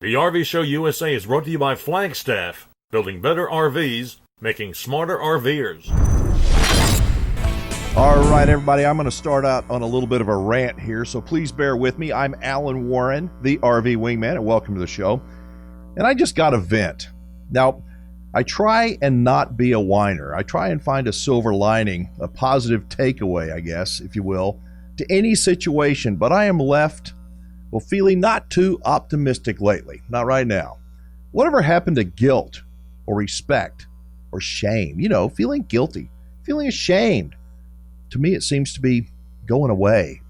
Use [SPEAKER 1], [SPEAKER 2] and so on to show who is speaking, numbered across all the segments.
[SPEAKER 1] The RV Show USA is brought to you by Flagstaff, building better RVs, making smarter RVers.
[SPEAKER 2] All right, everybody, I'm going to start out on a little bit of a rant here, so please bear with me. I'm Alan Warren, the RV Wingman, and welcome to the show. And I just got a vent. Now, I try and not be a whiner. I try and find a silver lining, a positive takeaway, I guess, if you will, to any situation, but I am left, well, feeling not too optimistic lately. Not right now. Whatever happened to guilt or respect or shame? You know, feeling guilty, feeling ashamed. To me, it seems to be going away.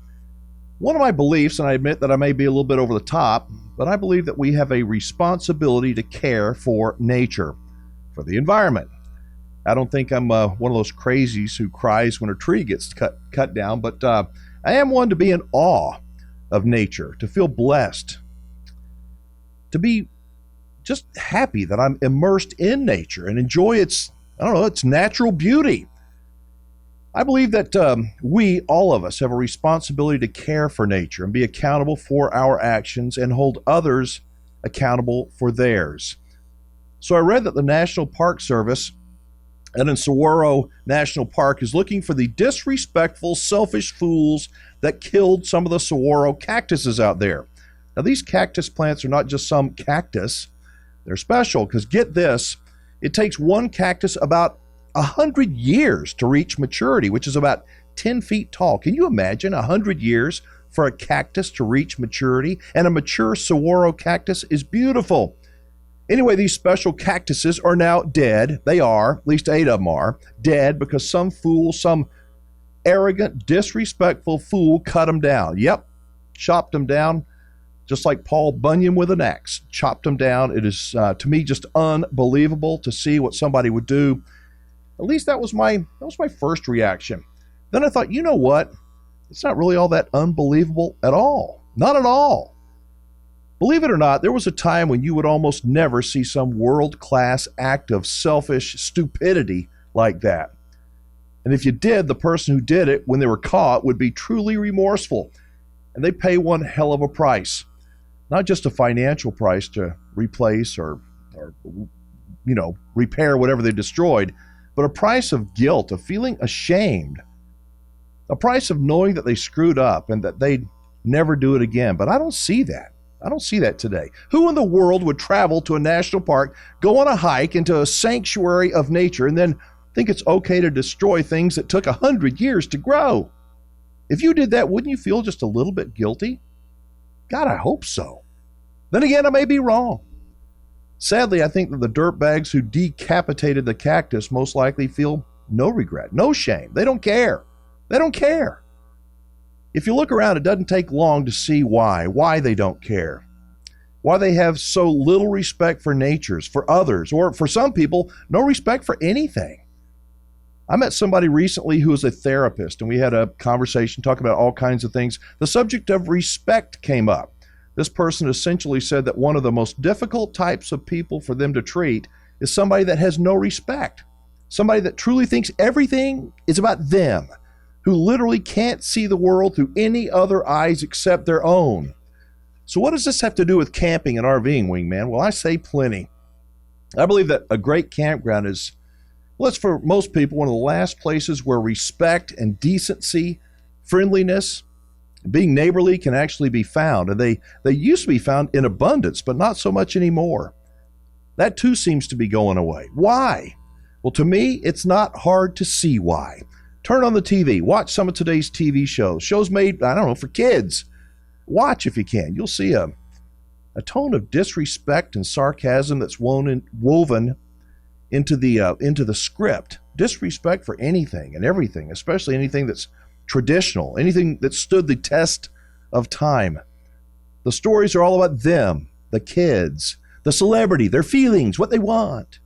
[SPEAKER 2] One of my beliefs, and I admit that I may be a little bit over the top, but I believe that we have a responsibility to care for nature, for the environment. I don't think I'm one of those crazies who cries when a tree gets cut down, but I am one to be in awe of nature, to feel blessed, to be just happy that I'm immersed in nature and enjoy its natural beauty. I believe that we, all of us, have a responsibility to care for nature and be accountable for our actions and hold others accountable for theirs. So I read that the National Park Service and in Saguaro National Park is looking for the disrespectful, selfish fools that killed some of the saguaro cactuses out there. Now, these cactus plants are not just some cactus. They're special because, get this, it takes one cactus about 100 years to reach maturity, which is about 10 feet tall. Can you imagine 100 years for a cactus to reach maturity? And a mature saguaro cactus is beautiful. Anyway, these special cactuses are now dead. They are, at least 8 of them are, dead because some fool, some arrogant, disrespectful fool cut them down. Yep, chopped them down, just like Paul Bunyan with an axe. Chopped them down. It is, to me, just unbelievable to see what somebody would do. At least that was my first reaction. Then I thought, you know what? It's not really all that unbelievable at all. Not at all. Believe it or not, there was a time when you would almost never see some world-class act of selfish stupidity like that. And if you did, the person who did it when they were caught would be truly remorseful. And they pay one hell of a price. Not just a financial price to replace or repair whatever they destroyed, but a price of guilt, of feeling ashamed, a price of knowing that they screwed up and that they'd never do it again. But I don't see that. I don't see that today. Who in the world would travel to a national park, go on a hike into a sanctuary of nature, and then think it's okay to destroy things that took 100 years to grow? If you did that, wouldn't you feel just a little bit guilty? God, I hope so. Then again, I may be wrong. Sadly, I think that the dirtbags who decapitated the cactus most likely feel no regret, no shame. They don't care. They don't care. If you look around, it doesn't take long to see why they don't care. Why they have so little respect for natures, for others, or for some people, no respect for anything. I met somebody recently who was a therapist, and we had a conversation talking about all kinds of things. The subject of respect came up. This person essentially said that one of the most difficult types of people for them to treat is somebody that has no respect, somebody that truly thinks everything is about them, who literally can't see the world through any other eyes except their own. So what does this have to do with camping and RVing, Wingman? Well, I say plenty. I believe that a great campground is, well, it's for most people one of the last places where respect and decency, friendliness, being neighborly can actually be found. And they used to be found in abundance, but not so much anymore. That too seems to be going away. Why? Well, to me, it's not hard to see why. Turn on the TV. Watch some of today's TV shows. Shows made, for kids. Watch if you can. You'll see a tone of disrespect and sarcasm that's woven into the script. Disrespect for anything and everything, especially anything that's traditional, anything that stood the test of time. The stories are all about them, the kids, the celebrity, their feelings, what they want.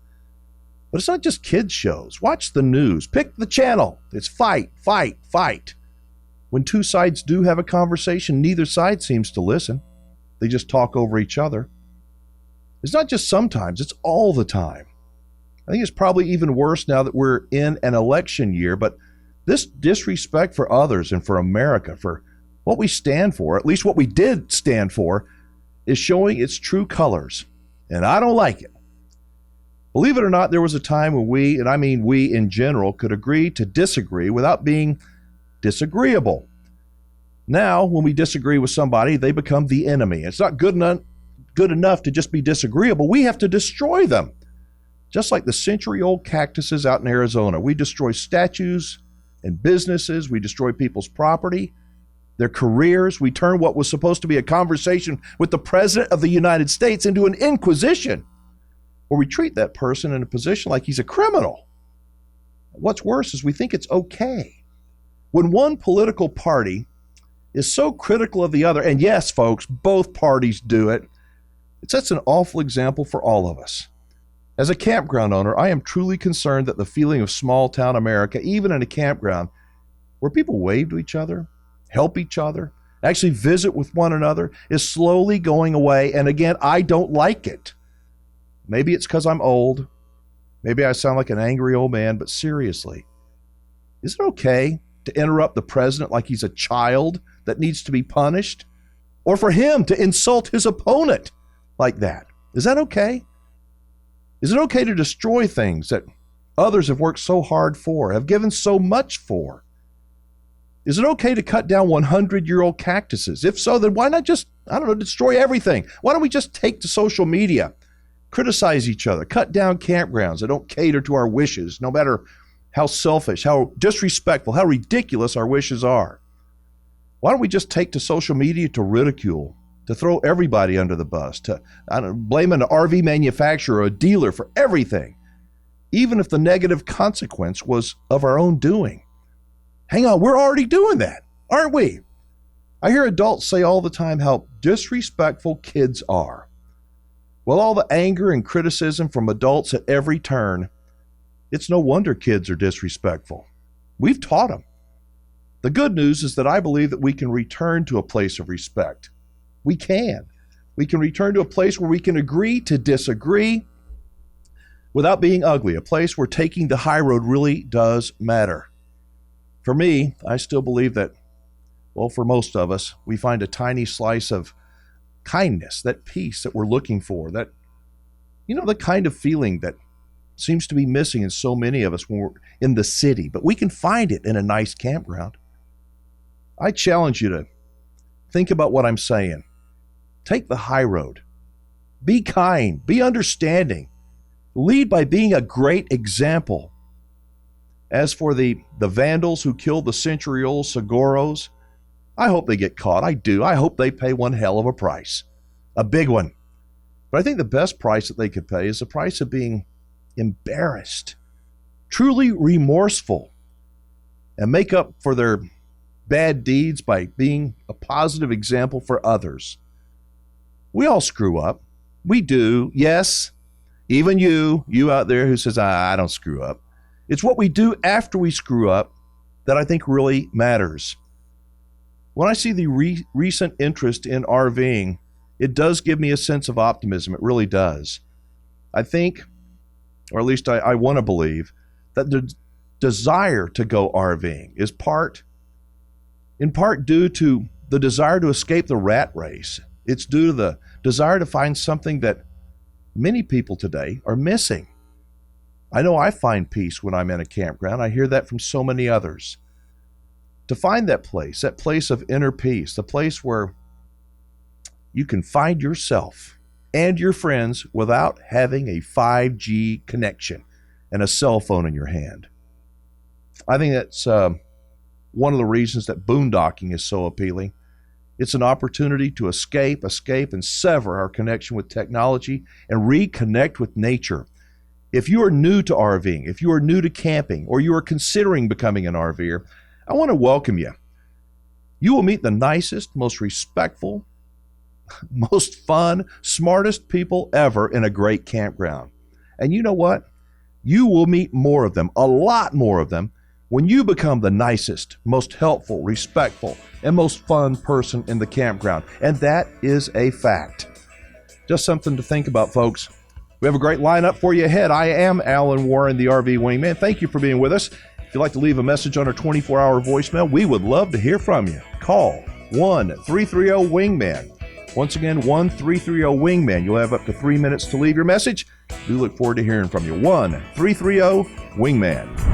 [SPEAKER 2] But it's not just kids shows. Watch the news. Pick the channel. It's fight, fight, fight. When two sides do have a conversation, neither side seems to listen. They just talk over each other. It's not just sometimes, it's all the time. I think it's probably even worse now that we're in an election year, but this disrespect for others and for America, for what we stand for, at least what we did stand for, is showing its true colors, and I don't like it. Believe it or not, there was a time when we, and I mean we in general, could agree to disagree without being disagreeable. Now, when we disagree with somebody, they become the enemy. It's not good enough to just be disagreeable. We have to destroy them. Just like the century-old cactuses out in Arizona. We destroy statues and businesses. We destroy people's property, their careers. We turn what was supposed to be a conversation with the President of the United States into an inquisition, where we treat that person in a position like he's a criminal. What's worse is we think it's okay. When one political party is so critical of the other, and yes, folks, both parties do it, it sets an awful example for all of us. As a campground owner, I am truly concerned that the feeling of small town America, even in a campground, where people wave to each other, help each other, actually visit with one another, is slowly going away. And again, I don't like it. Maybe it's because I'm old. Maybe I sound like an angry old man, but seriously, is it okay to interrupt the president like he's a child that needs to be punished? Or for him to insult his opponent like that? Is that okay? Is it okay to destroy things that others have worked so hard for, have given so much for? Is it okay to cut down 100-year-old cactuses? If so, then why not just, destroy everything? Why don't we just take to social media, criticize each other, cut down campgrounds that don't cater to our wishes, no matter how selfish, how disrespectful, how ridiculous our wishes are? Why don't we just take to social media to ridicule, to throw everybody under the bus, to blame an RV manufacturer or a dealer for everything, even if the negative consequence was of our own doing? Hang on, we're already doing that, aren't we? I hear adults say all the time how disrespectful kids are. Well, all the anger and criticism from adults at every turn, it's no wonder kids are disrespectful. We've taught them. The good news is that I believe that we can return to a place of respect. We can. We can return to a place where we can agree to disagree without being ugly, a place where taking the high road really does matter. For me, I still believe that, well, for most of us, we find a tiny slice of kindness, that peace that we're looking for, that, the kind of feeling that seems to be missing in so many of us when we're in the city, but we can find it in a nice campground. I challenge you to think about what I'm saying. Take the high road. Be kind. Be understanding. Lead by being a great example. As for the vandals who killed the century-old saguaros, I hope they get caught. I do. I hope they pay one hell of a price. A big one. But I think the best price that they could pay is the price of being embarrassed, truly remorseful, and make up for their bad deeds by being a positive example for others. We all screw up. We do. Yes, even you out there who says, I don't screw up. It's what we do after we screw up that I think really matters. When I see the recent interest in RVing, it does give me a sense of optimism. It really does. I think, or at least I want to believe, that the desire to go RVing is in part due to the desire to escape the rat race. It's due to the desire to find something that many people today are missing. I know I find peace when I'm in a campground. I hear that from so many others. To find that place of inner peace, the place where you can find yourself and your friends without having a 5G connection and a cell phone in your hand. I think that's one of the reasons that boondocking is so appealing. It's an opportunity to escape, and sever our connection with technology and reconnect with nature. If you are new to RVing, if you are new to camping, or you are considering becoming an RVer, I want to welcome you. You will meet the nicest, most respectful, most fun, smartest people ever in a great campground. And you know what? You will meet more of them, a lot more of them, when you become the nicest, most helpful, respectful, and most fun person in the campground. And that is a fact. Just something to think about, folks. We have a great lineup for you ahead. I am Alan Warren, the RV Wingman. Thank you for being with us. If you'd like to leave a message on our 24-hour voicemail, we would love to hear from you. Call 1-330-WINGMAN. Once again, 1-330-WINGMAN. You'll have up to 3 minutes to leave your message. We look forward to hearing from you. 1-330-WINGMAN.